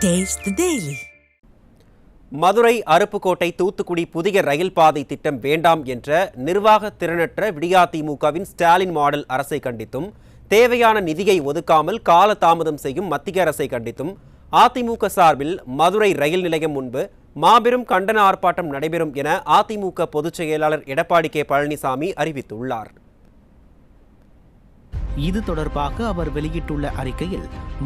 Taste the Daily. Madurai Aruppukottai Thoothukudi புதிய ரயில் பாதை திட்டம் வேண்டாம் என்ற நிர்வாக திறனற்ற விடியாதிமுகவின் ஸ்டாலின் மாடல் அரசை கண்டித்தும் தேவையான நிதியை ஒதுக்காமல் கால தாமதம் செய்யும் மத்திய அரசை கண்டித்தும் அதிமுக சார்பில் மதுரை ரயில் நிலையம் முன்பு மாபெரும் கண்டன ஆர்ப்பாட்டம் நடைபெறும் என அதிமுக பொதுச் செயலாளர் எடப்பாடி கே பழனிசாமி அறிவித்துள்ளார். இது தொடர்பாக அவர் வெளியிட்டுள்ள அறிக்கையில்,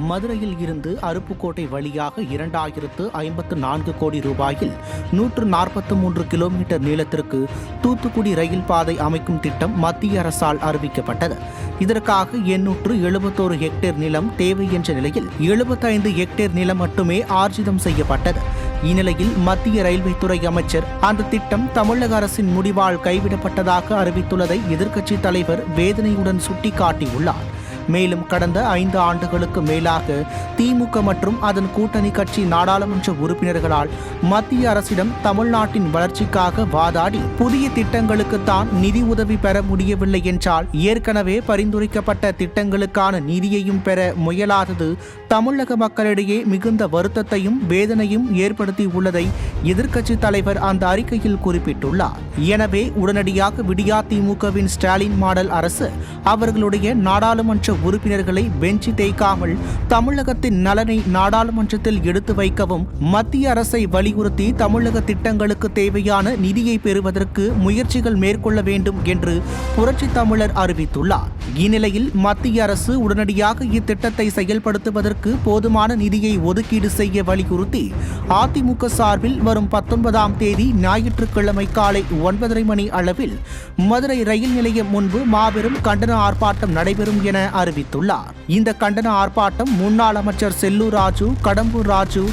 மதுரையில் இருந்து அருப்புக்கோட்டை வழியாக 2054 கோடி ரூபாயில் 143 கிலோமீட்டர் நீளத்திற்கு தூத்துக்குடி ரயில் பாதை அமைக்கும் திட்டம் மத்திய அரசால் அறிவிக்கப்பட்டது. இதற்காக 871 ஹெக்டேர் நிலம் தேவை என்ற நிலையில் 75 ஹெக்டேர் நிலம் மட்டுமே ஆர்ஜிதம் செய்யப்பட்டது. இந்நிலையில் மத்திய ரயில்வே துறை அமைச்சர் அந்த திட்டம் தமிழக அரசின் முடிவால் கைவிடப்பட்டதாக அறிவித்துள்ளதை எதிர்க்கட்சித் தலைவர் வேதனையுடன் சுட்டிக்காட்டியுள்ளார். மேலும் கடந்த 5 ஆண்டுகளுக்கு மேலாக திமுக மற்றும் அதன் கூட்டணி கட்சி நாடாளுமன்ற உறுப்பினர்களால் மத்திய அரசிடம் தமிழ்நாட்டின் வளர்ச்சிக்காக வாதாடி புதிய திட்டங்களுக்கு தான் நிதி உதவி பெற முடியவில்லை என்றால், ஏற்கனவே பரிந்துரைக்கப்பட்ட திட்டங்களுக்கான நிதியையும் பெற முயலாதது தமிழக மக்களிடையே மிகுந்த வருத்தத்தையும் வேதனையும் ஏற்படுத்தியுள்ளதை எதிர்க்கட்சித் தலைவர் அந்த அறிக்கையில் குறிப்பிட்டுள்ளார். எனவே உடனடியாக விடியாதிமுகவின் ஸ்டாலின் மாடல் அரசு அவர்களுடைய நாடாளுமன்ற உறுப்பினர்களை பெஞ்சி தேய்க்காமல் தமிழகத்தின் நலனை நாடாளுமன்றத்தில் எடுத்து வைக்கவும், மத்திய அரசை வலியுறுத்தி தமிழக திட்டங்களுக்கு தேவையான நிதியை பெறுவதற்கு முயற்சிகள் மேற்கொள்ள வேண்டும் என்று புரட்சி தமிழர் அறிவித்துள்ளார். இந்நிலையில் மத்திய அரசு உடனடியாக இத்திட்டத்தை செயல்படுத்துவதற்கு போதுமான நிதியை ஒதுக்கீடு செய்ய வலியுறுத்தி அதிமுக சார்பில் வரும் 19ஆம் தேதி ஞாயிற்றுக்கிழமை காலை 9:30 மணி அளவில் மதுரை ரயில் நிலையம் முன்பு மாபெரும் கண்டன ஆர்ப்பாட்டம் நடைபெறும் என அறிவித்துள்ளார். இந்த கண்டன ஆர்ப்பாட்டம் முன்னாள் அமைச்சர் செல்லூர் ராஜு, கடம்பூர் ராஜு,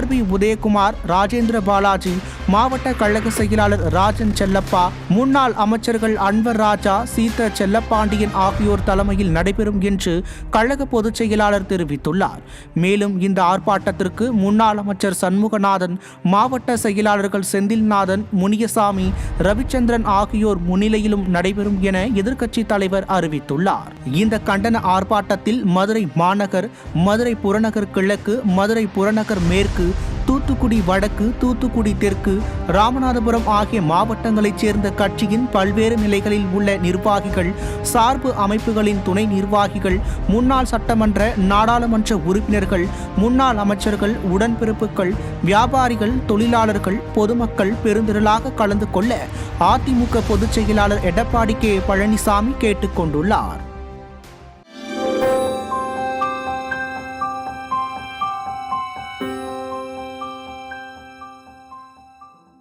RB உதயகுமார், ராஜேந்திர பாலாஜி, மாவட்ட கழக செயலாளர் ராஜன் செல்லப்பா, முன்னாள் அமைச்சர்கள் அன்வர் ராஜா, சீத்த செல்லப்பாண்டியன் ஆகியோர் தலைமையில் நடைபெறும் என்று கழக பொதுச் செயலாளர் தெரிவித்துள்ளார். மேலும் இந்த ஆர்ப்பாட்டத்திற்கு முன்னாள் அமைச்சர் சண்முகநாதன், மாவட்ட செயலாளர்கள் செந்தில்நாதன், முனியசாமி, ரவிச்சந்திரன் ஆகியோர் முன்னிலையிலும் நடைபெறும் என எதிர்க்கட்சித் தலைவர் அறிவித்துள்ளார். இந்த கண்டன ஆர்ப்பாட்டத்தில் மதுரை மாநகர், மதுரை புறநகர் கிழக்கு, மதுரை புறநகர் மேற்கு, தூத்துக்குடி வடக்கு, தூத்துக்குடி தெற்கு, ராமநாதபுரம் ஆகிய மாவட்டங்களைச் சேர்ந்த கட்சியின் பல்வேறு நிலைகளில் உள்ள நிர்வாகிகள், சார்பு அமைப்புகளின் துணை நிர்வாகிகள், முன்னாள் சட்டமன்ற நாடாளுமன்ற உறுப்பினர்கள், முன்னாள் அமைச்சர்கள், உடன்பிறப்புகள், வியாபாரிகள், தொழிலாளர்கள், பொதுமக்கள் பெருந்திரளாக கலந்து கொள்ள அதிமுக பொதுச் செயலாளர் எடப்பாடி கே பழனிசாமி கேட்டுக் கொண்டுள்ளார்.